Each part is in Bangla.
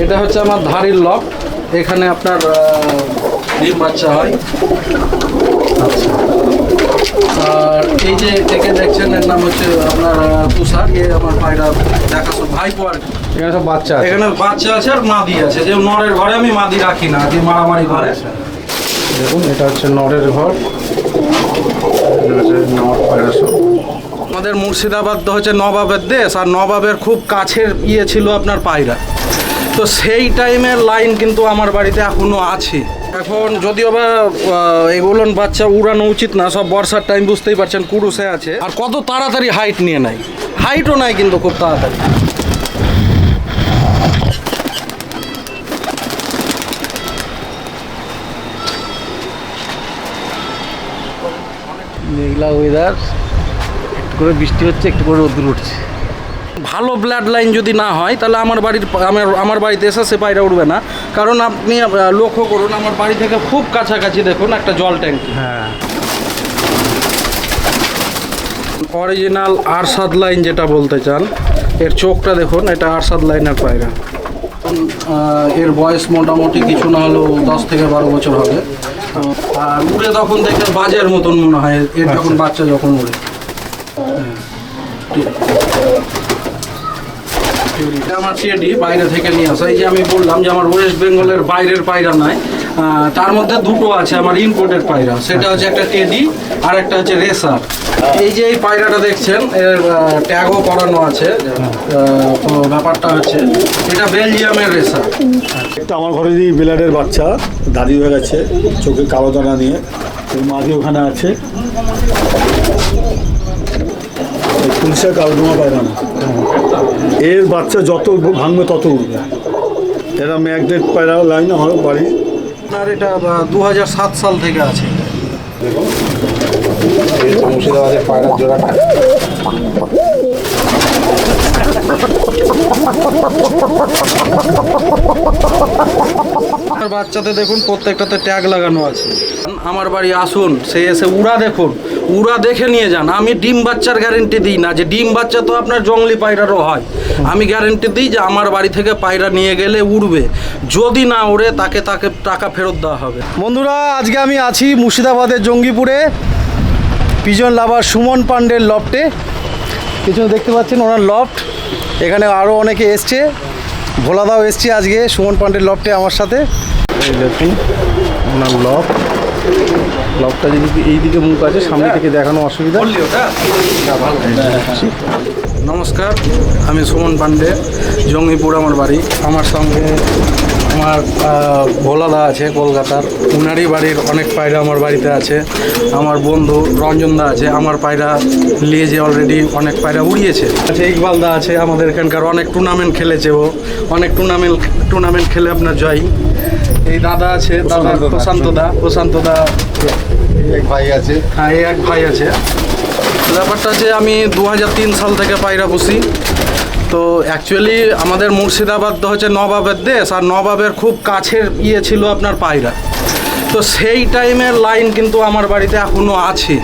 এটা হচ্ছে আমার ধারির লক, এখানে আপনার ডিম বাচ্চা হয়। আচ্ছা, আর এই যে একে দেখছেন এর নাম হচ্ছে আপনার তুষার, এ আমার পায়রা দেখাশো ভাইপো আর কি। এখানে সব বাচ্চা আছে, এখানে বাচ্চা আছে আর মাদি আছে, যে নরের ঘরে আমি মাদি রাখি না, যে মারামারি ঘরে। দেখুন এটা হচ্ছে নরের ঘর, নর পায়রা সব। আমাদের মুর্শিদাবাদ তো হচ্ছে নবাবের দেশ, আর নবাবের খুব কাছের ছিল আপনার পায়রা। তো সেই টাইমের লাইন কিন্তু আমার বাড়িতে এখনও আছে। এখন যদিও বা এগুলো বাচ্চা উড়ানো উচিত না, সব বর্ষার টাইম বুঝতেই পারছেন, কুরুসে আছে। আর কত তাড়াতাড়ি হাইট নিয়ে নেয়, হাইটও নাই কিন্তু খুব তাড়াতাড়ি। মেঘলা ওয়েদার, একটু করে বৃষ্টি হচ্ছে, একটু করে রোদ্দুর উঠছে। ভালো ব্লাড লাইন যদি না হয় তাহলে আমার বাড়িতে এসে সে পায়রা উঠবে না। কারণ আপনি লক্ষ্য করুন, আমার বাড়ি থেকে খুব কাছাকাছি দেখুন একটা জল ট্যাঙ্কি। হ্যাঁ, অরিজিনাল আরশাদ লাইন যেটা বলতে চান, এর চোখটা দেখুন, এটা আরশাদ লাইনের পায়রা। এর বয়স মোটামুটি কিছু না হলেও 10 থেকে 12 বছর হবে। আর উড়ে তখন দেখে বাজের মতন মনে হয় এর যখন বাচ্চা যখন উড়ে। এটা আমার টেডি বাইরে থেকে নিয়ে আসা। এই যে আমি বললাম যে আমার ওয়েস্ট বেঙ্গলের বাইরের পায়রা নাই, তার মধ্যে দুটো আছে আমার ইম্পোর্টেড পায়রা। সেটা হচ্ছে একটা টেডি আর একটা হচ্ছে রেসার। এই যে এই পায়রাটা দেখছেন, এর ট্যাগও করানো আছে। তো ব্যাপারটা হচ্ছে এটা বেলজিয়ামের রেসার। একটা আমার ঘরে যে বিলাডের বাচ্চা দাদি হয়ে গেছে, চোখে কালো দানা নিয়ে, ওই মাঝে ওখানে আছে। পুলিশের কালদুমা পায়রা না, এর বাচ্চা যত ভাঙবে তত উঠবে। এরা ম্যাগনেট পায়রা লাইন আমার বাড়ি। আপনার এটা 2007 সাল থেকে আছে। মুর্শিদাবাদের পায়রার জোড়াটা। বাচ্চাতে দেখুন প্রত্যেকটাতে ট্যাগ লাগানো আছে। আমার বাড়ি আসুন, সে এসে উড়া দেখুন, উড়া দেখে নিয়ে যান। আমি ডিম বাচ্চার গ্যারেন্টি দিই না, যে ডিম বাচ্চা তো আপনার জংলি পায়রারও হয়। আমি গ্যারেন্টি দিই যে আমার বাড়ি থেকে পায়রা নিয়ে গেলে উড়বে, যদি না উড়ে তাকে টাকা ফেরত দেওয়া হবে। বন্ধুরা, আজকে আমি আছি মুর্শিদাবাদের জঙ্গিপুরে পিজন লাভার সুমন পান্ডের লফটে। পিছনে দেখতে পাচ্ছেন ওনার লফট। এখানে আরও অনেকে এসছে, ভোলাদাও এসছে আজকে সুমন পান্ডের লফটে আমার সাথে। এই দেখুন ওনার লফটটা যদি এইদিকে মুখ আছে, সামনে থেকে দেখানো অসুবিধা। নমস্কার, আমি সুমন পান্ডে, জঙ্গিপুর আমার বাড়ি। আমার সঙ্গে আমার ভোলাদা আছে কলকাতার, উনারই বাড়ির অনেক পায়রা আমার বাড়িতে আছে। আমার বন্ধু রঞ্জনদা আছে, আমার পায়রা লিয়েছে অলরেডি, অনেক পায়রা উড়িয়েছে। আছে ইকবালদা আছে, আমাদের এখানকার অনেক টুর্নামেন্ট খেলেছে ও, অনেক টুর্নামেন্ট খেলে আপনার জয়। এই দাদা আছে, দাদা প্রশান্তদা এক ভাই আছে। হ্যাঁ, এই এক ভাই আছে। ব্যাপারটা হচ্ছে আমি 2003 সাল থেকে পায়রা পুষি। তো অ্যাকচুয়ালি আমাদের মুর্শিদাবাদ তো হচ্ছে নবাবের দেশ, আর নবাবের খুব কাছের ছিল আপনার পায়রা। তো সেই টাইমের লাইন কিন্তু আমার বাড়িতে এখনও আছে।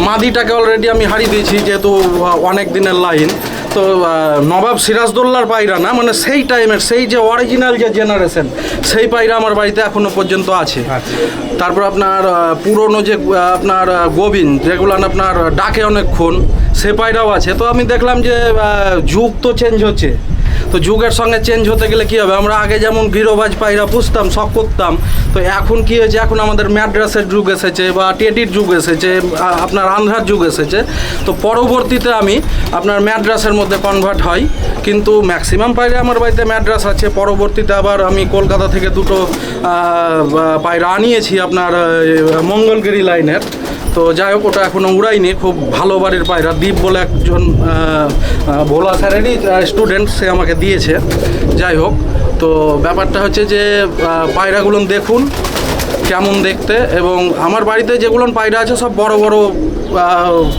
মাদিটাকে অলরেডি আমি হারিয়ে দিয়েছি, যেহেতু অনেক দিনের লাইন। তো নবাব সিরাজদৌল্লার পায়রা না, মানে সেই টাইমের, সেই যে অরিজিনাল যে জেনারেশন, সেই পায়রা আমার বাড়িতে এখনও পর্যন্ত আছে। তারপর আপনার পুরনো যে আপনার গোবিন্দ, যেগুলো আপনার ডাকে অনেকক্ষণ, সে পায়রাও আছে। তো আমি দেখলাম যে যুগ তো চেঞ্জ হচ্ছে, তো যুগের সঙ্গে চেঞ্জ হতে গেলে কী হবে, আমরা আগে যেমন গিরোবাজ পায়রা পুষতাম, শখ করতাম, তো এখন কী হয়েছে, এখন আমাদের ম্যাড্রাসের যুগ এসেছে, বা টেডির যুগ এসেছে, আপনার আন্ধ্রার যুগ এসেছে। তো পরবর্তীতে আমি আপনার ম্যাড্রাসের মধ্যে কনভার্ট হয়, কিন্তু ম্যাক্সিমাম পায়রা আমার বাড়িতে ম্যাড্রাস আছে। পরবর্তীতে আবার আমি কলকাতা থেকে দুটো পায়রা আনিয়েছি আপনার মঙ্গলগিরি লাইনের। তো যাই হোক, ওটা এখনও উড়াইনি। খুব ভালো বাড়ির পায়রা, দীপ বলে একজন ভোলা স্যারেরই স্টুডেন্ট, সে আমাকে দিয়েছে। যাই হোক, তো ব্যাপারটা হচ্ছে যে পায়রাগুলো দেখুন কেমন দেখতে, এবং আমার বাড়িতে যেগুলো পায়রা আছে সব বড় বড়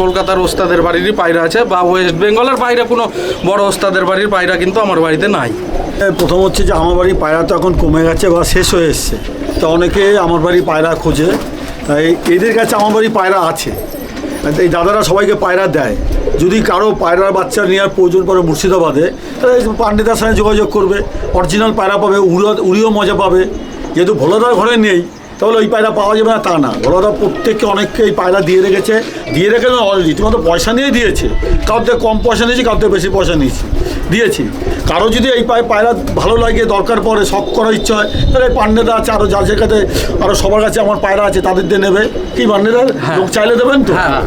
কলকাতার ওস্তাদের বাড়িরই পায়রা আছে, বা ওয়েস্ট বেঙ্গলের পায়রা কোনো বড় ওস্তাদের বাড়ির পায়রা কিন্তু আমার বাড়িতে নাই। প্রথম হচ্ছে যে আমার বাড়ির পায়রা তো এখন কমে গেছে বা শেষ হয়ে এসছে, তো অনেকে আমার বাড়ি পায়রা খোঁজে, তাই এদের কাছে আমার বাড়ি পায়রা আছে। এই দাদারা সবাইকে পায়রা দেয়। যদি কারো পায়রার বাচ্চা নেওয়ার প্রয়োজন পড়ে মুর্শিদাবাদে, তাহলে পান্ডিতার সঙ্গে যোগাযোগ করবে, অরিজিনাল পায়রা পাবে, উড়িও মজা পাবে। যেহেতু ভোলাদার ঘরে নেই, তাহলে ওই পায়রা পাওয়া যাবে না তা না। ভোলাদা প্রত্যেককে অনেককে এই পায়রা দিয়ে রেখে না রীতিমতো পয়সা নিয়ে দিয়েছে। কারোর থেকে কম পয়সা নিয়েছি, কারোর থেকে বেশি পয়সা দিয়েছি। কারো যদি এই পায়রা ভালো লাগে, দরকার পড়ে, শখ করার ইচ্ছা হয়, তাহলে এই পান্ডেদা আছে, আরও যার কাছে আরও সবার কাছে আমার পায়রা আছে তাদের দিয়ে নেবে। কি পান্ডেদা লোক চাইলে দেবেন তো? হ্যাঁ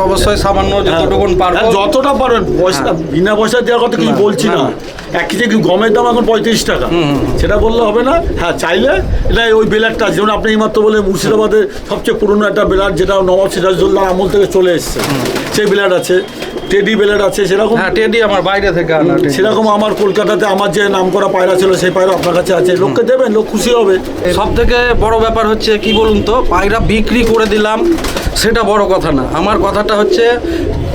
অবশ্যই সামান্য যতটুকু পারবো, যতটা পারেন। পয়সা বিনা পয়সা দেওয়ার কথা কিছু বলছি না। 1 কেজি গমের দাম এখন 35 টাকা, সেটা বললে হবে না। হ্যাঁ চাইলে এটা ওই বেলারটা, যেমন আপনি এইমাত্র বলে মুর্শিদাবাদের সবচেয়ে পুরনো একটা বেলার, যেটা নবাব সিরাজউদ্দৌলার আমল থেকে চলে এসছে, সেই বেলার আছে। টেডি বেলার আছে, সেরকম। হ্যাঁ টেডি আমার বাইরে থেকে আনা। সেরকম আমার কলকাতাতে আমার যে নাম করা পায়রা ছিল, সেই পায়রা আপনার কাছে আছে। লোককে দেবেন, লোক খুশি হবে। সব থেকে বড় ব্যাপার হচ্ছে কি বলুন তো, পায়রা বিক্রি করে দিলাম সেটা বড় কথা না। আমার কথাটা হচ্ছে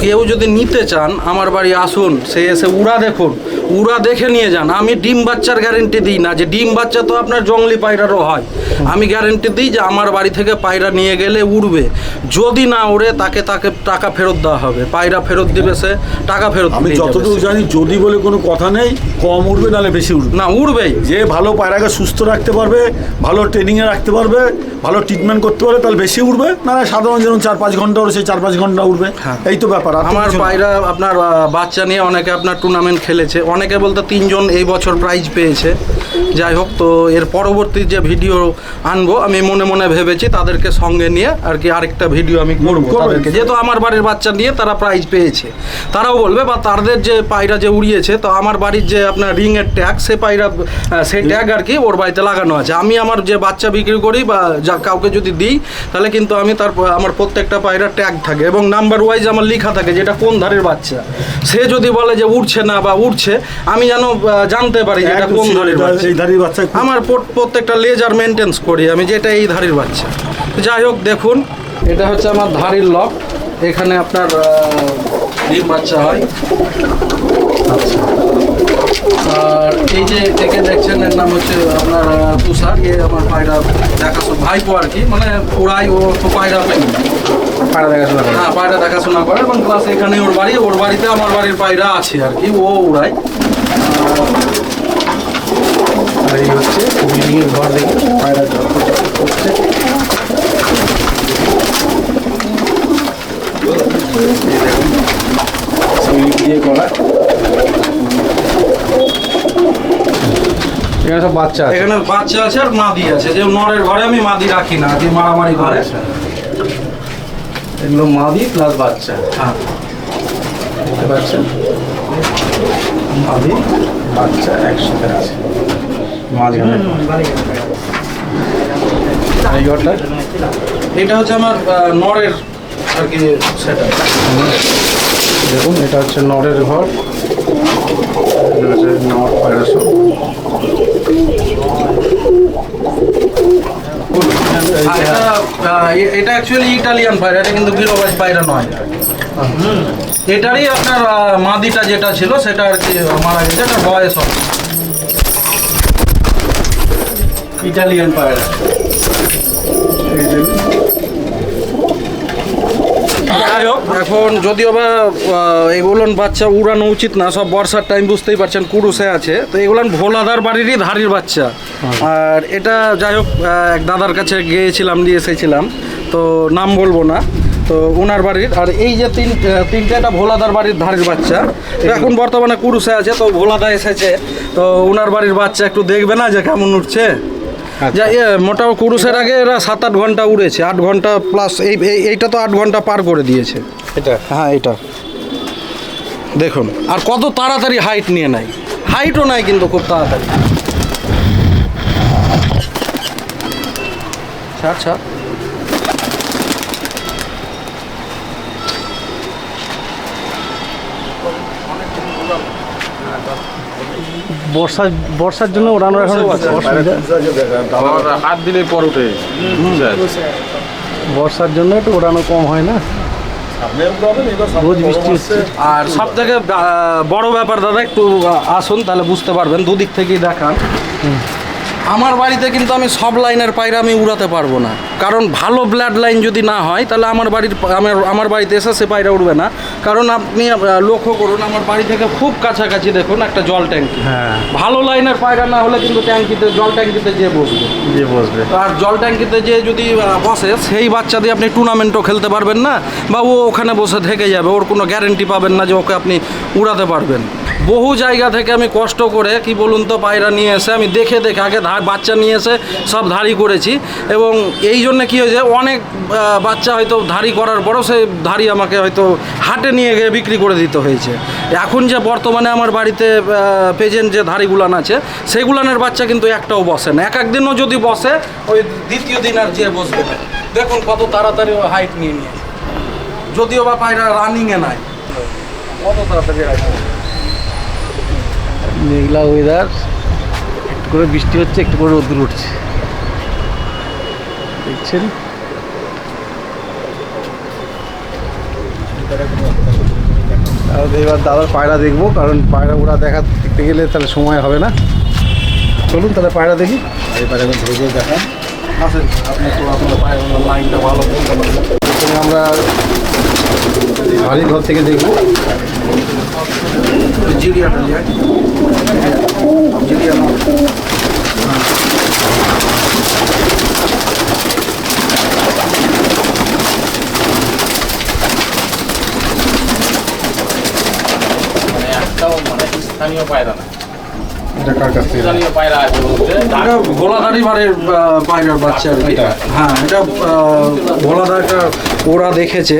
কেউ যদি নিতে চান আমার বাড়ি আসুন, সে এসে উড়া দেখুন, উড়া দেখে নিয়ে যান। আমি ডিম বাচ্চার গ্যারেন্টি দিই না, যে ডিম বাচ্চা তো আপনার জংলি পায়রারও হয়। আমি গ্যারেন্টি দিই যে আমার বাড়ি থেকে পায়রা নিয়ে গেলে উড়বে, যদি না উড়ে তাকে টাকা ফেরত দেওয়া হবে। পায়রা ফেরত দিবে সে, টাকা ফেরত। আমি যতটুকু জানি যদি বলে কোনো কথা নেই, কম উঠবে নাহলে বেশি উঠবে না, উড়বেই। যে ভালো পায়রাকে সুস্থ রাখতে পারবে, ভালো ট্রেনিংয়ে রাখতে পারবে, ভালো ট্রিটমেন্ট করতে পারবে, তাহলে বেশি উঠবে। না সাধারণ যেমন 4-5 ঘন্টা উঠে, সেই 4-5 ঘন্টা উঠবে। এই তো ব্যাপার। আমার পায়রা আপনার বাচ্চা নিয়ে অনেকে আপনার টুর্নামেন্ট খেলেছে, অনেকে বলতে 3 জন এই বছর প্রাইজ পেয়েছে। যাই হোক, তো এর পরবর্তী যে ভিডিও আনবো আমি মনে মনে ভেবেছি তাদেরকে সঙ্গে নিয়ে আর কি আরেকটা ভিডিও আমি করবো তাদেরকে, যেহেতু আমার বাড়ির বাচ্চা নিয়ে তারা প্রাইজ পেয়েছে, তারাও বলবে বা তাদের যে পায়রা যে উড়িয়েছে, তো আমার বাড়ির যে আপনার রিংয়ের ট্যাগ, সে পায়রা সেই ট্যাগ আর কি ওর বাড়িতে লাগানো আছে। আমি আমার যে বাচ্চা বিক্রি করি বা যা কাউকে যদি দিই, তাহলে কিন্তু আমি আমার প্রত্যেকটা পায়রা ট্যাগ থাকে এবং নাম্বার ওয়াইজ আমার লেখা থাকে যেটা কোন ধারের বাচ্চা। সে যদি বলে যে উঠছে না বা উঠছে, আমি যেন জানতে পারি যে এটা কোন ধারের বাচ্চা। আমার প্রত্যেকটা লেজার মেনটেন্স করি আমি, যেটা এই ধারের বাচ্চা। যাই হোক, দেখুন এটা হচ্ছে আমার ধারের লক। এখানে আপনার ডিম বাচ্চা হয়। আচ্ছা, আর এই যে একে দেখছেন, এর নাম হচ্ছে আপনার তুষার। এ আমার পায়রা দেখাশোনা, ভাইপো আর কি, মানে ওরাই, ও তো পায়রা পায়রা দেখাশোনা করে। হ্যাঁ পায়রা দেখাশোনা করে, এবং প্লাস এখানে ওর বাড়িতে আমার বাড়ির পায়রা আছে আর কি, ও উড়ায়। আর এই হচ্ছে বিল্ডিংয়ের ঘর, দেখে পায়রা করছে। দিয়ে করা, এখানে সব বাচ্চা আছে। এখানে বাচ্চা আছে আর মাদি আছে। যে নরের ঘরে আমি মাদি রাখি না, যে মারামারি ঘরে। এগুলো মাদি প্লাস বাচ্চা। হ্যাঁ বুঝতে পারছেন, মাদি বাচ্চা একসাথে আছে। মাদি এই ঘরটা, এটা হচ্ছে আমার নরের আর কি সেট। দেখুন এটা হচ্ছে নরের ঘর, নর পায়রা সব। এটা অ্যাকচুয়ালি ইটালিয়ান পায়রা, এটা কিন্তু গিরোবাজ পায়রা নয়। এটারই আপনার মাদিটা যেটা ছিল সেটা আর কি মারা গেছে, এটা বয়স হবে। ইটালিয়ান পায়রা। যাই হোক, এখন যদিও বা এগুলোর বাচ্চা উড়ানো উচিত না, সব বর্ষার টাইম বুঝতেই পারছেন, কুরুসে আছে, তো এগুলোর ভোলাদার বাড়িরই ধারির বাচ্চা। আর এটা যাই হোক, এক দাদার কাছে গিয়েছিলাম, নিয়ে এসেছিলাম, তো নাম বলবো না, তো ওনার বাড়ির। আর এই যে তিনটে এটা ভোলাদার বাড়ির ধারির বাচ্চা, তো এখন বর্তমানে কুরুসে আছে, তো ভোলাদা এসেছে, তো ওনার বাড়ির বাচ্চা একটু দেখবে না যে কেমন উঠছে। যা মোটা কুরুসের আগে এরা 7-8 ঘন্টা উড়েছে, 8 ঘন্টা প্লাস। এইটা তো 8 ঘন্টা পার করে দিয়েছে এটা। হ্যাঁ এটা দেখুন, আর কত তাড়াতাড়ি হাইট নিয়ে নেয়, হাইটও নাই কিন্তু খুব তাড়াতাড়ি। আচ্ছা বর্ষার জন্য ওড়ানোর এখন হাত দিলে পর উঠে। বর্ষার জন্য একটু ওড়ানো কম হয় না, রোজ বৃষ্টি হচ্ছে। আর সব থেকে বড় ব্যাপার দাদা, একটু আসুন তাহলে বুঝতে পারবেন, দুদিক থেকেই দেখান। আমার বাড়িতে কিন্তু আমি সব লাইনের পায়রা আমি উড়াতে পারবো না, কারণ ভালো ব্লাড লাইন যদি না হয় তাহলে আমার বাড়িতে এসে সে পায়রা উড়বে না। কারণ আপনি লক্ষ্য করুন, আমার বাড়ি থেকে খুব কাছাকাছি দেখুন একটা জল ট্যাঙ্কি। হ্যাঁ। ভালো লাইনের পায়রা না হলে কিন্তু জল ট্যাঙ্কিতে যে বসবে। আর জল ট্যাঙ্কিতে যে যদি বসে, সেই বাচ্চা দিয়ে আপনি টুর্নামেন্টও খেলতে পারবেন না, বা ও ওখানে বসে থেকে যাবে, ওর কোনো গ্যারেন্টি পাবেন না যে ওকে আপনি উড়াতে পারবেন। বহু জায়গা থেকে আমি কষ্ট করে কি বলুন তো পায়রা নিয়ে এসে আমি দেখে আগে বাচ্চা নিয়ে এসে সব ধাড়ি করেছি, এবং এই জন্য কী হয়েছে, অনেক বাচ্চা হয়তো ধাড়ি করার পরও সেই ধাড়ি আমাকে হয়তো হাটে নিয়ে গিয়ে বিক্রি করে দিতে হয়েছে। এখন যে বর্তমানে আমার বাড়িতে প্রেজেন্ট যে ধাড়িগুলান আছে, সেইগুলানের বাচ্চা কিন্তু একটাও বসে না। এক দিনও যদি বসে, ওই দ্বিতীয় দিন আর যে বসবে না। দেখুন কত তাড়াতাড়ি ও হাইট নিয়ে যদিও বা পায়রা রানিংয়ে নাই, কত তাড়াতাড়ি হাইট। মেঘলা ওয়েদার, একটু করে বৃষ্টি হচ্ছে, একটু করে রোদ্দুর উঠছে, দেখছেন। তাহলে এবার দাদার পায়রা দেখবো, কারণ পায়রা ওরা দেখতে গেলে তাহলে সময় হবে না। চলুন তাহলে পায়রা দেখি। এই পায়রাগুলো ধরে দেখান। আসেন, আপনি তো আপনার পায়রা লাইনটা ভালো বলতে পারবেন। প্রথমে আমরা বাড়ির ঘর থেকে দেখবো। জিরিয়াটা নিয়ে জিরিয়া স্থানীয় পায়রা না, এটা কার কাছ থেকে? স্থানীয় পায়রা আছে বলতে এটা ভোলাদারি বাড়ির পায়রার বাচ্চা আর কি। হ্যাঁ, এটা ভোলাদারটা ওরা দেখেছে,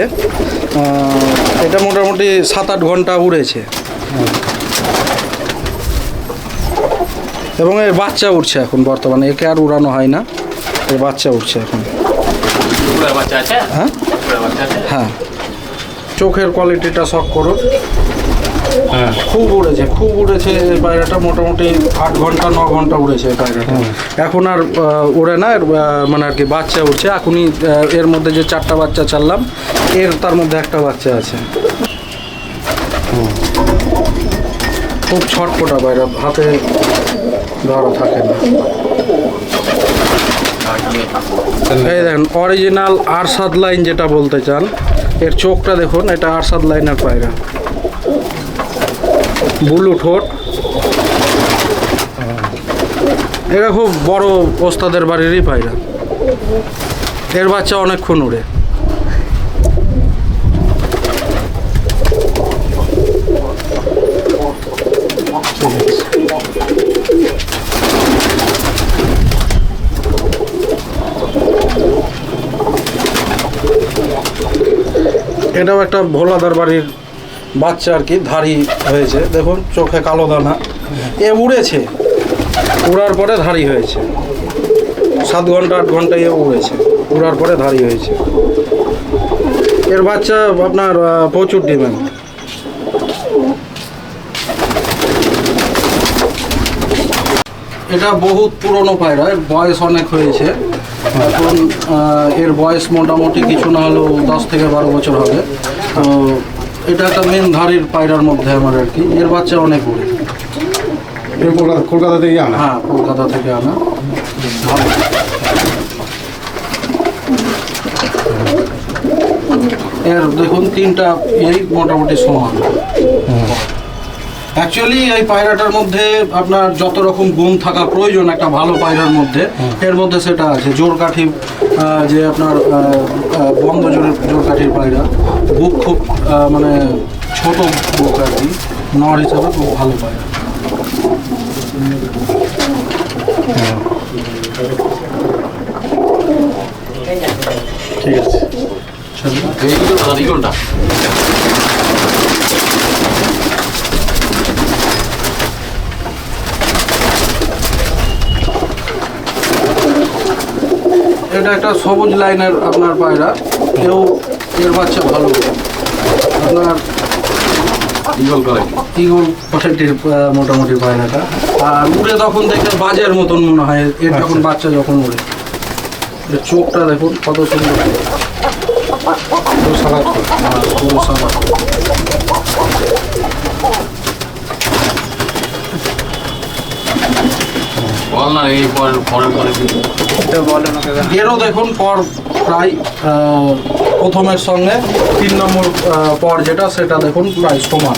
এটা মোটামুটি 7-8 ঘন্টা উড়েছে, এবং এর বাচ্চা উঠছে এখন বর্তমানে। একে আর উড়ানো হয় না, এর বাচ্চা উঠছে এখন। কুকুরের বাচ্চা আছে। হ্যাঁ কুকুরের বাচ্চা আছে। হ্যাঁ, চোখের কোয়ালিটিটা শখ করুন। হ্যাঁ, খুব উড়েছে এই পায়রাটা, মোটামুটি 8 ঘন্টা 9 ঘন্টা উড়েছে এই পায়রাটা। এখন আর ওড়ে না, মানে আর কি বাচ্চা উঠছে এখনই। এর মধ্যে যে 4টা বাচ্চা ছাড়লাম, তার মধ্যে একটা বাচ্চা আছে। খুব ছটপটা পায়রা, হাতে ধরা থাকে না। এই দেখেন অরিজিনাল আরশাদ লাইন যেটা বলতে চান, এর চোখটা দেখুন, এটা আরশাদ লাইনের পায়রা। বুলু ঠোঁট, এটা খুব বড় ওস্তাদের বাড়িরই পায়রা। এর বাচ্চা অনেকক্ষণ উড়ে। এটাও একটা ভোলাদার বাড়ির বাচ্চা আর কি, ধাড়ি হয়েছে দেখুন, চোখে কালো দানা। এ উড়েছে, উড়ার পরে ধাড়ি হয়েছে। 7 ঘন্টা 8 ঘন্টা এ উড়েছে, উড়ার পরে ধাড়ি হয়েছে। এর বাচ্চা আপনার প্রচুর ডিমান্ড। এটা বহুত পুরনো পায়রা, এর বয়স অনেক হয়েছে। এখন এর বয়স মোটামুটি কিছু না হলেও 10 থেকে 12 বছর হবে। তো এটা একটা মেন ধারির পায়রার মধ্যে আমার আর কি। এর বাচ্চা অনেক উড়ে। কলকাতা থেকে আনা? হ্যাঁ, কলকাতা থেকে আনা। এর দেখুন 3টা এই মোটামুটি সমান। অ্যাকচুয়ালি এই পায়রাটার মধ্যে আপনার যত রকম গুণ থাকা প্রয়োজন একটা ভালো পায়রার মধ্যে, এর মধ্যে সেটা আছে। জোরকাঠি, যে আপনার বন্ধ জোরকাঠির পায়রা, বুক খুব মানে ছোট বুক আর কি, নর হিসাবে খুব ভালো পায়রা। ঠিক আছে। এইগুলোটা এটা একটা সবুজ লাইনের আপনার পায়রা, কেউ এর বাচ্চা ভালো। আপনার ইগল কোয়ালিটির মোটামুটি পায়রাটা, আর উড়ে তখন দেখে বাজের মতন মনে হয় এর যখন বাচ্চা যখন উড়ে। এর চোখটা দেখুন কত সুন্দর, পুরো সাদা। বল না এই পরের পরে এরও দেখুন পর প্রায় প্রথমের সঙ্গে 3 নম্বর পর যেটা সেটা দেখুন প্রায় সমান,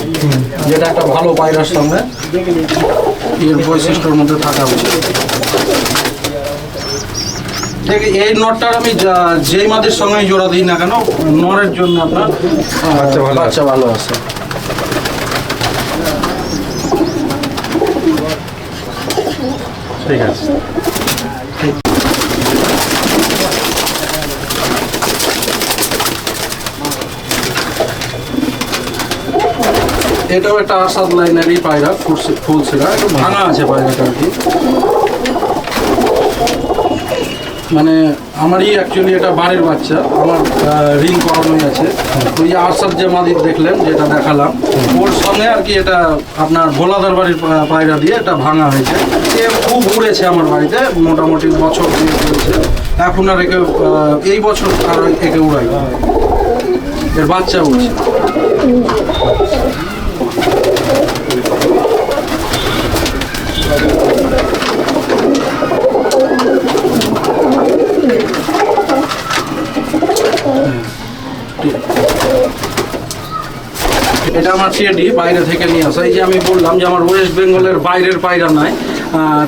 যেটা একটা ভালো পায়রার সঙ্গে এর বৈশিষ্ট্যের মধ্যে থাকা উচিত। ঠিক এই নটটার আমি যেই মাদের সঙ্গে জোড়া দিই না কেন, নরের জন্য আপনার বাচ্চা ভালো আছে। ঠিক আছে। এটাও একটা আসাদ লাইনেরই পায়রা, ফুলছিলা, একটু ভাঙা আছে পায়রাটা আর কি। মানে আমারই অ্যাকচুয়ালি এটা বাড়ির বাচ্চা, আমার রিং করানোই আছে। ওই যে আসাদ যে মাদির দেখলেন, যেটা দেখালাম, ওর সঙ্গে আর কি এটা আপনার ভোলাদার বাড়ির পায়রা দিয়ে এটা ভাঙা হয়েছে। এ খুব উড়েছে আমার বাড়িতে, মোটামুটি বছর দিয়ে উড়েছে। এখন আর একে এই বছর আর একে উড়াই, এর বাচ্চা উড়ছে। এটা আমার টেডি, বাইরে থেকে নিয়ে আসা। এই যে আমি বললাম যে আমার ওয়েস্ট বেঙ্গলের বাইরের পায়রা নাই,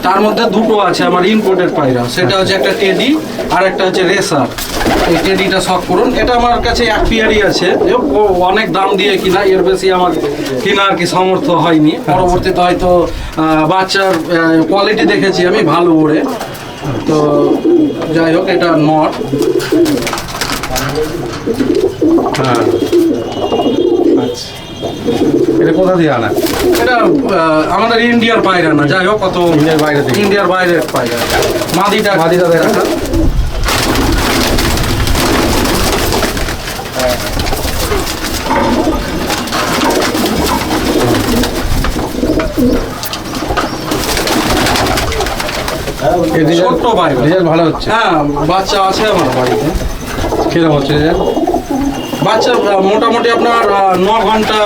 তার মধ্যে দুটো আছে আমার ইম্পোর্টেড পায়রা। সেটা হচ্ছে একটা টেডি আর একটা হচ্ছে রেসার। এই টেডিটা শখ করুন, এটা আমার কাছে এক পেয়ারই আছে, অনেক দাম দিয়ে কিনা, এর বেশি আমার কিনা আর কি সামর্থ্য হয়নি। পরবর্তীতে হয়তো বাচ্চার কোয়ালিটি দেখেছি আমি ভালো ওড়ে, তো যাই হোক এটা নট। হ্যাঁ, আচ্ছা, এটা কোথা দিয়ে আনা? এটা আমাদের ইন্ডিয়ার পায়রা না, যাই হোক কত ইন্ডিয়ার বাইরে থেকে? ইন্ডিয়ার বাইরের পায়রা। মাদিটা দেখা। ছোট্ট পায়রা, রেজাল্ট ভালো হচ্ছে? হ্যাঁ বাচ্চা আছে আমার বাড়িতে। কিরকম হচ্ছে রেজাল্ট? বাচ্চা মোটামুটি আপনার 9 ঘন্টা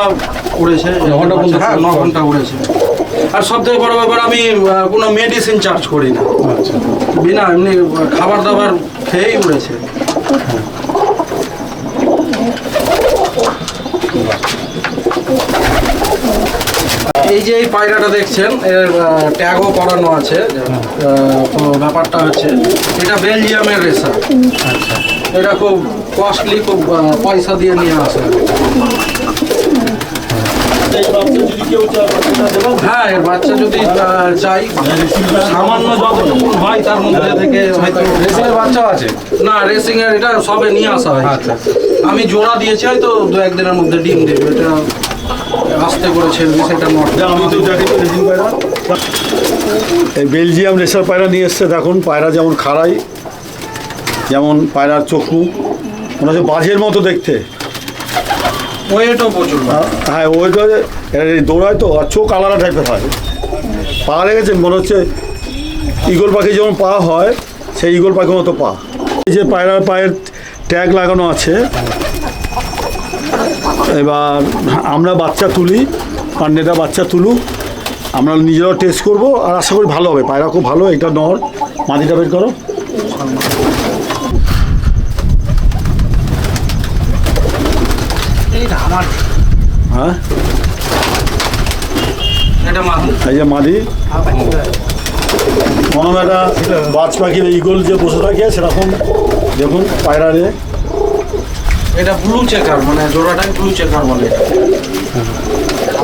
উড়েছে। 9 ঘন্টা পর্যন্ত? হ্যাঁ 9 ঘন্টা উড়েছে। আর সব থেকে বড় ব্যাপার, আমি কোনো মেডিসিন চার্জ করি না, আচ্ছা, বিনা এমনি খাবার দাবার খেয়েই উড়েছে। এই যে এই পায়রাটা দেখছেন, এর ট্যাগও করানো আছে। তো ব্যাপারটা হচ্ছে এটা বেলজিয়ামের রেসার। আচ্ছা, এটা খুব কস্টলি, খুব পয়সা দিয়ে নিয়ে আসে। হ্যাঁ, এর বাচ্চা যদি চাই, সামান্য যতটুকু হয় তার মধ্যে থেকে হয়তো। রেসিংয়ের বাচ্চাও আছে? না, রেসিং এর এটা সবে নিয়ে আসা হয়। আচ্ছা, আমি জোড়া দিয়েছি, হয়তো 2-1 দিনের মধ্যে ডিম দেবে। এটা আস্তে করে ছেড়ে সেটা নট। আমি তো দেখি রেজিং পায়রা, এই বেলজিয়াম রেসার পায়রা নিয়ে এসছে। দেখুন পায়রা যেমন খাড়াই, যেমন পায়রার চক্ষু মনে হচ্ছে বাজের মতো দেখতে। ওয়েটও প্রচুর। হ্যাঁ, ওই তো দৌড়ায় তো, আর চোখ আলাদা টাইপের হয়। পা লেগেছেন মনে হচ্ছে ঈগল পাখি যেমন পা হয়, সেই ঈগল পাখির মতো পা। এই যে পায়রার পায়ের ট্যাগ লাগানো আছে। এবার আমরা বাচ্চা তুলি, পান্ডেটা বাচ্চা তুলুক, আমরা নিজেরাও টেস্ট করব, আর আশা করি ভালো হবে। পায়রা খুব ভালো। এটা নর, মাদিটা বের করো। হ্যাঁ, এটা মাদি। এই যে মাদি, মনে হয় একটা বাজ পাখির ঈগল যে বসে থাকে সেরকম। দেখুন পায়রা রে, এটা ব্লু চেকার, মানে জোড়াটাই ব্লু চেকার বলে।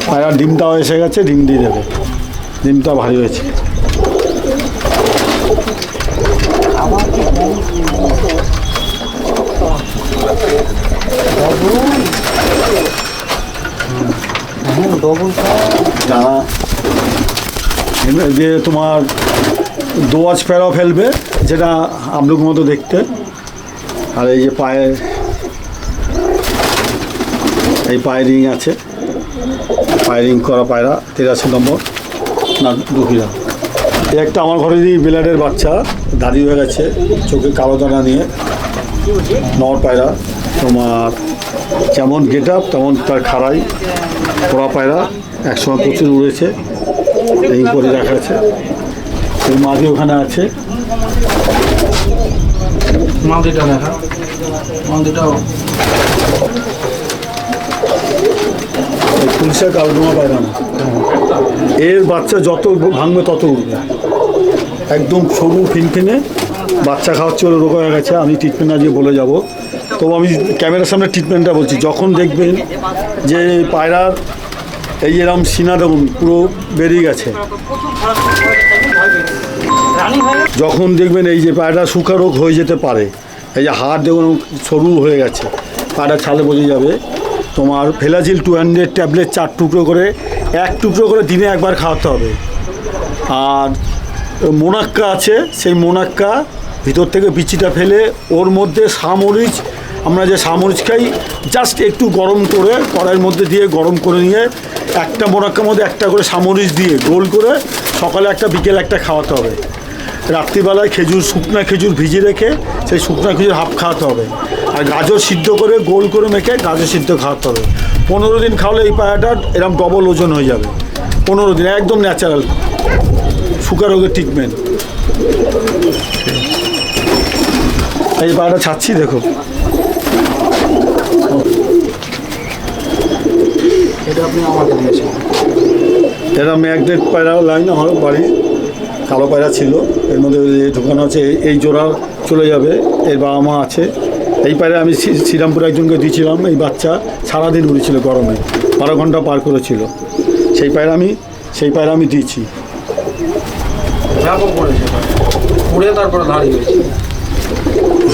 পায়রা ডিমটাও এসে গেছে, ডিম দিয়ে দেবে। ডিমটা ভারী হয়েছে। জানা যে তোমার দোয়াজ প্যারাও ফেলবে, যেটা আমলুক মতো দেখতে। আর এই যে পায়ে, এই পায়ে রিং আছে, পায়ে রিং করা পায়রা 83 নম্বর না দুখিরা। এই একটা আমার ঘরেরই বিলাটের বাচ্চা, দাদি হয়ে গেছে, চোখে কালো দানা নিয়ে। নর পায়রা, তোমার যেমন গেট আপ তেমন তার খাড়াই পোড়া পায়রা। একসময় প্রচুর উড়েছে, রিং করে রাখা আছে। এই মাদি ওখানে আছে। মাদিটা দেখা, মাদিটাও এই পুলিশের কালডোমা পায়রা না, এর বাচ্চা যত ভাঙবে তত উঠবে, একদম সরু ফিনফিনে, বাচ্চা খাওয়াচ্ছে ওর রোগ হয়ে গেছে। আমি ট্রিটমেন্ট আজকে বলে যাব, তো আমি ক্যামেরার সামনে ট্রিটমেন্টটা বলছি। যখন দেখবেন যে পায়রার এই এরকম সিনা দেখুন পুরো বেরিয়ে গেছে, যখন দেখবেন এই যে পায়রা শুকা রোগ হয়ে যেতে পারে, এই যে হাড় দেখুন সরু হয়ে গেছে, পায়রা ছালে বোঝা যাবে। তোমার ফেলাজিল 200 ট্যাবলেট 4 টুকরো করে, 1 টুকরো করে দিনে একবার খাওয়াতে হবে। আর মোনাক্কা আছে, সেই মোনাক্কা ভিতর থেকে বিচিটা ফেলে ওর মধ্যে সামরিচ, আমরা যে সামরিচ খাই, জাস্ট একটু গরম করে কড়াইয়ের মধ্যে দিয়ে গরম করে নিয়ে একটা মোনাক্কার মধ্যে একটা করে সামরিচ দিয়ে গোল করে সকালে একটা বিকেলে একটা খাওয়াতে হবে। রাত্রিবেলায় খেজুর, শুকনা খেজুর ভিজিয়ে রেখে সেই শুকনা খেজুর হাফ খাওয়াতে হবে। আর গাজর সিদ্ধ করে গোল করে মেখে গাজর সিদ্ধ খাওয়াতে হবে। 15 দিন খাওয়ালে এই পায়রাটার এরকম ডবল ওজন হয়ে যাবে। 15 দিন একদম ন্যাচারাল শুকা রোগের ট্রিটমেন্ট। এই পায়রাটা ছাড়ছি, দেখো এটা আপনি আমাকে দিয়েছেন। এরা ম্যাগনেট পায়রা লাইন আমার বাড়ি, কালো পায়রা ছিল, এর মধ্যে ঢোকানো আছে। এই জোড়া চলে যাবে, এর বাবা মা আছে। এই পায়রা আমি শ্রীরামপুর একজনকে দিয়েছিলাম, এই বাচ্চা সারাদিন উড়েছিল গরমে, 12 ঘন্টা পার করেছিল। সেই পায়রা আমি দিয়েছি। ব্যাপক পড়েছে, পড়ে তারপরে দাঁড়িয়ে গেছে।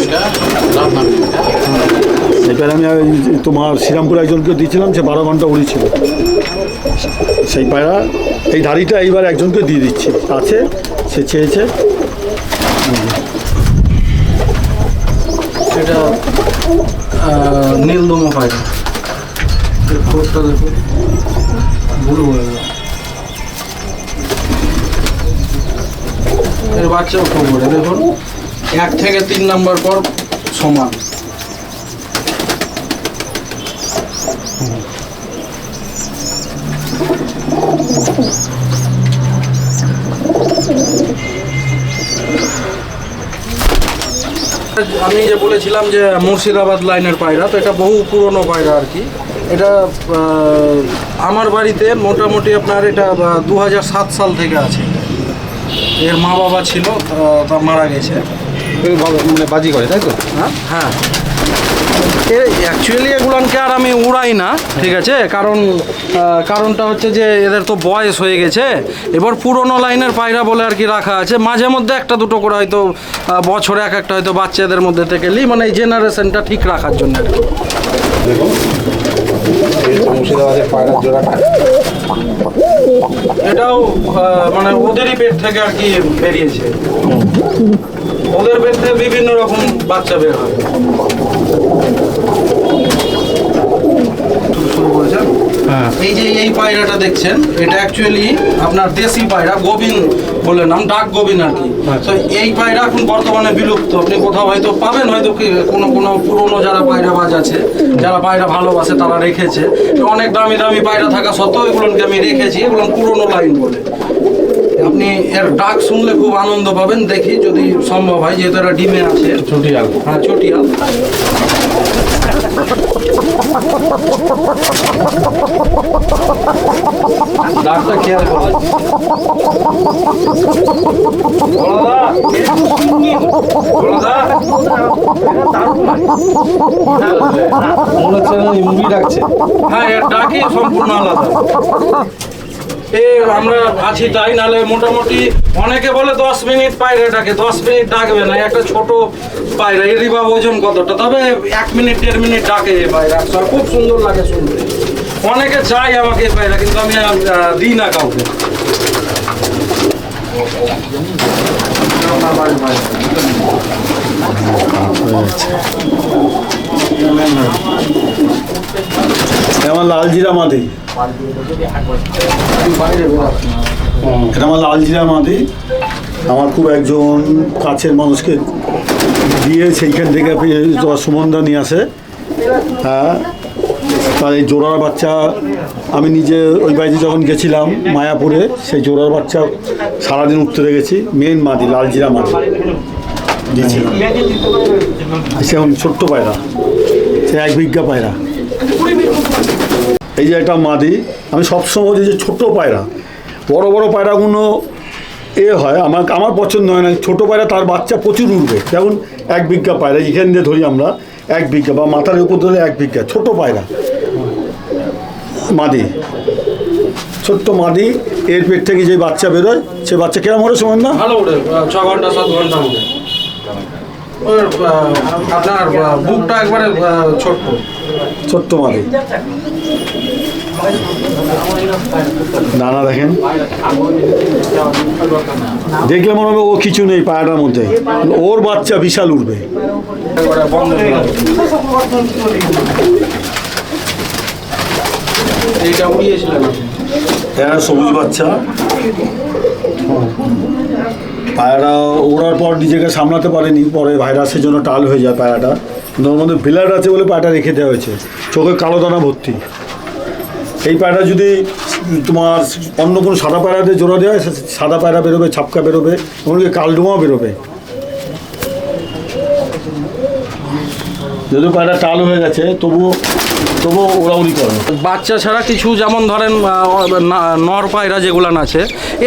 এটা লাভ না সেই পায়রা আমি তোমার শ্রীরামপুর একজনকে দিয়েছিলাম, সে 12 ঘন্টা উড়েছিল। সেই পায়রা এই ধাড়িটা এইবার একজনকে দিয়ে দিচ্ছি, আছে, সে চেয়েছে। এটা নীলদম পায়রা, এর ঠোঁটটা দেখুন ভুল হয়ে গেল। এর বাচ্চাও খুব বড়, দেখুন 1 থেকে 3 নম্বর পর সমান। আমি যে বলেছিলাম যে মুর্শিদাবাদ লাইনের পায়রা, তো এটা বহু পুরনো পায়রা আর কি। এটা আমার বাড়িতে মোটামুটি আপনার এটা 2007 সাল থেকে আছে। এর মা বাবা ছিল, তা মারা গেছে। মানে বাজি করে, তাই তো? হ্যাঁ হ্যাঁ, অ্যাকচুয়ালি এগুলানকে আর আমি উড়াই না, ঠিক আছে, কারণটা হচ্ছে যে এদের তো বয়স হয়ে গেছে। এবার পুরনো লাইনের পায়রা বলে আর কি রাখা আছে। মাঝে মধ্যে একটা দুটো করে হয়তো বছরে এক একটা হয়তো বাচ্চাদের মধ্যে থেকে নিই, মানে এই জেনারেশনটা ঠিক রাখার জন্য আর কি। দেখুন মুর্শিদাবাদের পায়রার জোড়াটা, এটাও মানে ওদেরই পেট থেকে আর কি বেরিয়েছে। ওদের পেট থেকে বিভিন্ন রকম বাচ্চা বের হয়। শুরু করেছেন। এই যে এই পায়রাটা দেখছেন, এটা অ্যাকচুয়ালি আপনার দেশি পায়রা, গোবিন বলে নাম, ডাক গোবিন আর কি। তো এই পায়রা এখন বর্তমানে বিলুপ্ত। আপনি কোথাও হয়তো পাবেন, হয়তো কোনো পুরনো যারা পায়রাবাজ আছে, যারা পায়রা ভালোবাসে, তারা রেখেছে। অনেক দামি দামি পায়রা থাকা সত্ত্বেও এগুলোকে আমি রেখেছি, এগুলো পুরনো লাইন বলে। আপনি এর ডাক শুনলে খুব আনন্দ পাবেন। দেখি যদি সম্ভব হয়, যেহেতু এরা ডিমে আছে। চটিয়াল। হ্যাঁ, চটিয়াল। ডাকটা খেয়াল করবেন। মনে হচ্ছে মুরগি ডাকছে। হ্যাঁ, এর ডাকই সম্পূর্ণ আলাদা। আমরা আছি তাই, নাহলে মোটামুটি অনেকে বলে 10 মিনিট পায়রাটাকে, 10 মিনিট ডাকবে না। একটা ছোট পায়রা, এরই বা ওজন কতটা, তবে 1 মিনিট 1.5 মিনিট ডাকে এই পায়রা। খুব সুন্দর লাগে শুনতে। অনেকে চাই আমাকে এই পায়রা, কিন্তু আমি দিই না কাউকে। আমার লালজিরা মাদি, এটা আমার লালজিরা মাদি। আমার খুব একজন কাছের মানুষকে দিয়ে সেইখান থেকে সুমনদা নিয়ে আসে। হ্যাঁ, তার এই জোড়ার বাচ্চা আমি নিজে ওই বাড়িতে যখন গেছিলাম মায়াপুরে, সেই জোড়ার বাচ্চা সারাদিন উঠতে রেখেছি, মেন মাদি লালজিরা মাদি দিয়েছিলাম। সে এখন ছোট্ট পায়রা, সে 1 বিঘা পায়রা। এই যে একটা মাদি, আমি সবসময় বলি যে ছোট্ট পায়রা, বড় বড় পায়রাগুলো হয় আমার পছন্দ হয় না। ছোটো পায়রা তার বাচ্চা প্রচুর উঠবে, যেমন 1 বিঘা পায়রা এখান দিয়ে ধরি আমরা 1 বিঘা বা মাথার উপর ধরে 1 বিঘা ছোটো পায়রা মাদি, ছোট্ট মাদি। এর পেট থেকে যে বাচ্চা বেরোয় সে বাচ্চা কেমন ওরে সময় না ভালো ওঠে, 6 ঘন্টা 7 ঘন্টা ওঠে। ওর আপনার বুকটা একবারে ছোট্ট মাদি। দানা দেখেন, দেখলে মনে হবে ও কিছু নেই পায়রাটার মধ্যে, ওর বাচ্চা বিশাল উঠবে। এইটা উড়িয়েছিলেন এরা সবুজ বাচ্চা, পায়রা ওড়ার পর নিজেকে সামলাতে পারেনি, পরে ভাইরাসের জন্য টাল হয়ে যায় পায়রাটা। কিন্তু ওর মধ্যে ব্লাড আছে বলে পায়রাটা রেখে দেওয়া হয়েছে, চোখে কালো দানা ভর্তি। এই পায়রা যদি তোমার অন্য কোনো সাদা পায়রাতে জোড়া দেওয়া হয়, সাদা পায়রা বেরোবে, ছাপকা বেরোবে, এমনকি কালডুমাও বেরোবে। যদিও পায়রা টাল হয়ে গেছে তবুও ওড়াউড়ি করে। বাচ্চা ছাড়া কিছু, যেমন ধরেন নর পায়রা যেগুলান আছে,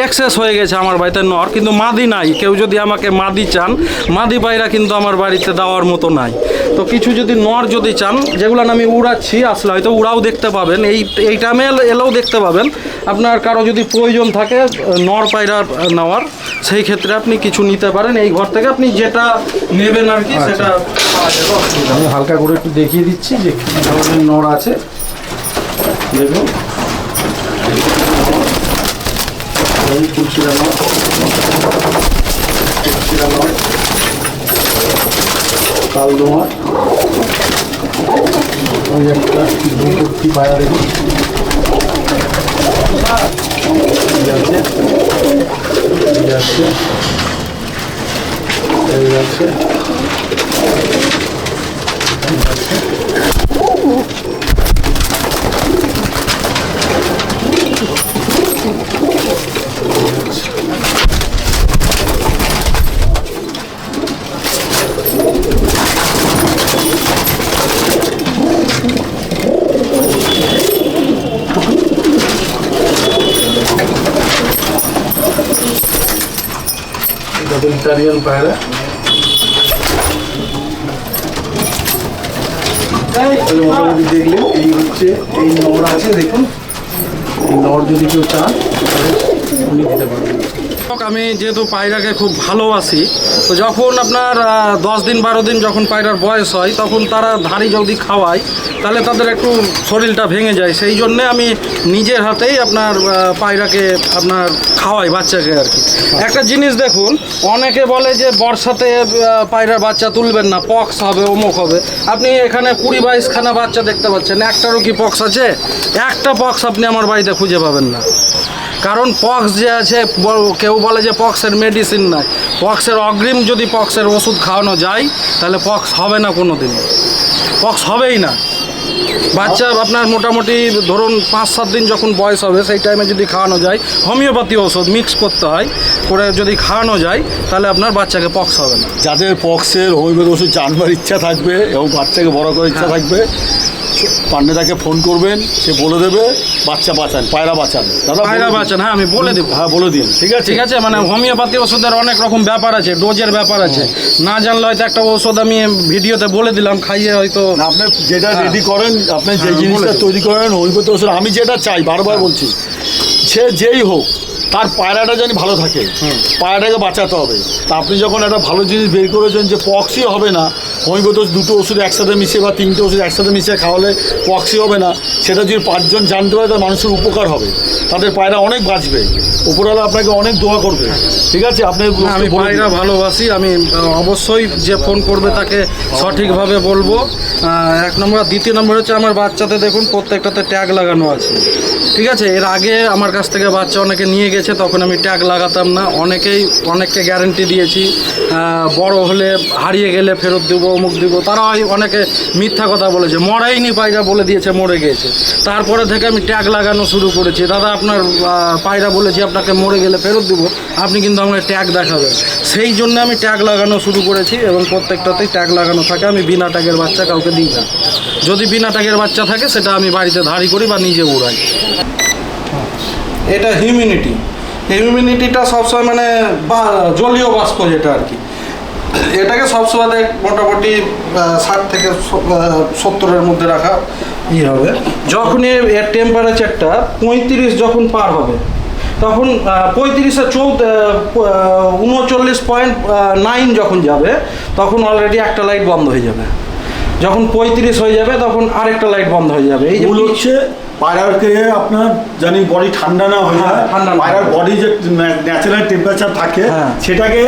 এক্সেস হয়ে গেছে আমার বাড়িতে নর, কিন্তু মাদি নাই। কেউ যদি আমাকে মাদি চান, মাদি পায়রা কিন্তু আমার বাড়িতে দেওয়ার মতো নাই। তো কিছু যদি নর যদি চান, যেগুলান আমি উড়াচ্ছি, আসলে হয়তো উড়াও দেখতে পাবেন, এই টাইমে এলেও দেখতে পাবেন। আপনার কারো যদি প্রয়োজন থাকে নর পায়রা নেওয়ার, সেই ক্ষেত্রে আপনি কিছু নিতে পারেন। এই ঘর থেকে আপনি যেটা নেবেন আর কি সেটা পাওয়া যাবে, অসুবিধা আমি হালকা করে একটু দেখিয়ে দিচ্ছি যে কী ধরনের নর আছে। দেখুন, তুলসিরা নর, কালদোমা, ওই একটা দুপুরটি পায়রা দেখুন যাচ্ছে, ইটালিয়ান পায়রা। মোটামুটি দেখলেন এই হচ্ছে এই নর আছে, দেখুন এই নর যদি কেউ চান তাহলে উনি দিতে পারবেন। আমি যেহেতু পায়রাকে খুব ভালোবাসি, তো যখন আপনার 10 দিন 12 দিন যখন পায়রার বয়স হয়, তখন তারা ধাড়ি যদি খাওয়ায় তাহলে তাদের একটু শরীরটা ভেঙে যায়। সেই জন্যে আমি নিজের হাতেই আপনার পায়রাকে আপনার খাওয়াই, বাচ্চাকে আর কি। একটা জিনিস দেখুন, অনেকে বলে যে বর্ষাতে পায়রার বাচ্চা তুলবেন না, পক্স হবে, অমুক হবে। আপনি এখানে 20-22 খানা বাচ্চা দেখতে পাচ্ছেন, একটারও কি পক্স আছে? একটা পক্স আপনি আমার বাড়িতে খুঁজে পাবেন না। কারণ পক্স যে আছে, কেউ বলে যে পক্সের মেডিসিন নাই, পক্সের অগ্রিম যদি পক্সের ওষুধ খাওয়ানো যায় তাহলে পক্স হবে না, কোনো দিন পক্স হবেই না। বাচ্চা আপনার মোটামুটি ধরুন 5-7 দিন যখন বয়স হবে, সেই টাইমে যদি খাওয়ানো যায়, হোমিওপ্যাথি ওষুধ মিক্স করতে হয়, করে যদি খাওয়ানো যায় তাহলে আপনার বাচ্চাকে পক্স হবে না। যাদের পক্সের হোমিওপ্যাথি ওষুধ জানবার ইচ্ছা থাকবে এবং বাচ্চাকে বড় করার ইচ্ছা থাকবে, পান্ডেদাকে ফোন করবেন, সে বলে দেবে বাচ্চা বাঁচান, পায়রা বাঁচান। দাদা পায়রা বাঁচান, হ্যাঁ আমি বলে দেবো। হ্যাঁ বলে দিন, ঠিক আছে ঠিক আছে। মানে হোমিওপ্যাথি ওষুধের অনেক রকম ব্যাপার আছে, ডোজের ব্যাপার আছে। না জানলে হয়তো একটা ওষুধ আমি ভিডিওতে বলে দিলাম, খাইয়ে হয়তো আপনি যেটা রেডি করেন, আপনি যে জিনিসটা তৈরি করেন হোমিওপ্যাথি ওষুধ, আমি যেটা চাই বারবার বলছি, সে যেই হোক তার পায়রাটা যেন ভালো থাকে, পায়রাটাকে বাঁচাতে হবে। তা আপনি যখন একটা ভালো জিনিস বের করেছেন যে পক্সই হবে না, হোমিওপ্যাথি দুটো ওষুধ একসাথে মিশিয়ে বা 3টে ওষুধ একসাথে মিশিয়ে খাওয়ালে পক্সই হবে না, সেটা যদি 5 জন জানতে পারে তার মানুষের উপকার হবে, তাদের পায়রা অনেক বাঁচবে, উপরওয়ালা আপনাকে অনেক দোয়া করবে। ঠিক আছে, আপনি আমি পায়রা ভালোবাসি, আমি অবশ্যই যে ফোন করবে তাকে সঠিকভাবে বলবো। 1 নম্বর। দ্বিতীয় নম্বর হচ্ছে আমার বাচ্চাতে দেখুন প্রত্যেকটাতে ট্যাগ লাগানো আছে, ঠিক আছে। এর আগে আমার কাছ থেকে বাচ্চা অনেকে নিয়ে গেছে, তখন আমি ট্যাগ লাগাতাম না। অনেককে গ্যারেন্টি দিয়েছি, বড় হলে হারিয়ে গেলে ফেরত দেবো, অমুক দিব, তারা অনেকে মিথ্যা কথা বলেছে, মরাইনি পায়রা বলে দিয়েছে মরে গিয়েছে। তারপরে থেকে আমি ট্যাগ লাগানো শুরু করেছি, দাদা আপনার পায়রা বলেছি আপনাকে মরে গেলে ফেরত দিব, আপনি কিন্তু আমাকে ট্যাগ দেখাবেন। সেই জন্য আমি ট্যাগ লাগানো শুরু করেছি এবং প্রত্যেকটাতেই ট্যাগ লাগানো থাকে। আমি বিনা ট্যাগের বাচ্চা কাউকে দিই না, যদি বিনা ট্যাগের বাচ্চা থাকে সেটা আমি বাড়িতে ধাড়ি করি বা নিজে উড়াই। এটা হিউম্যানিটিটা সবসময় মানে জলীয় বাষ্প যেটা আর কি, এটাকে সবসময় মোটামুটি 60 থেকে 70-এর মধ্যে রাখা হবে। যখনই এর টেম্পারেচারটা 35 যখন পার হবে, তখন 39.9 যখন যাবে, তখন অলরেডি একটা লাইট বন্ধ হয়ে যাবে। যখন 35 হয়ে যাবে তখন আরেকটা লাইট বন্ধ হয়ে যাবে। এই যে হচ্ছে পায়রাকে আপনার জানি বডি ঠান্ডা না হয়ে যায়, ঠান্ডা না পায়রার বডি যে ন্যাচারাল টেম্পারেচার থাকে সেটাকে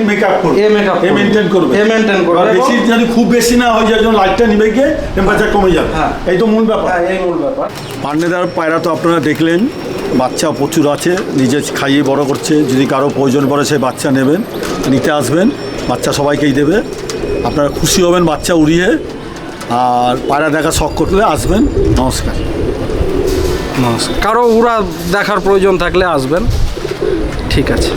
মেকআপ করবে, মেনটেন করবে। বেশি যদি খুব বেশি না হয়ে যায়, যখন লাইটটা নিভে গিয়ে টেম্পারেচার কমে যাবে। এই তো মূল ব্যাপার। এই মূল ব্যাপার। পান্ডেদার পায়রা তো আপনারা দেখলেন, বাচ্চা প্রচুর আছে, নিজে খাইয়ে বড় করছে। যদি কারো প্রয়োজন পড়ে সে বাচ্চা নেবেন, নিতে আসবেন, বাচ্চা সবাইকেই দেবে। আপনারা খুশি হবেন বাচ্চা উড়িয়ে। আর পায়রা দেখা শখ করলে আসবেন। নমস্কার। কারো উড়া দেখার প্রয়োজন থাকলে আসবেন। ঠিক আছে।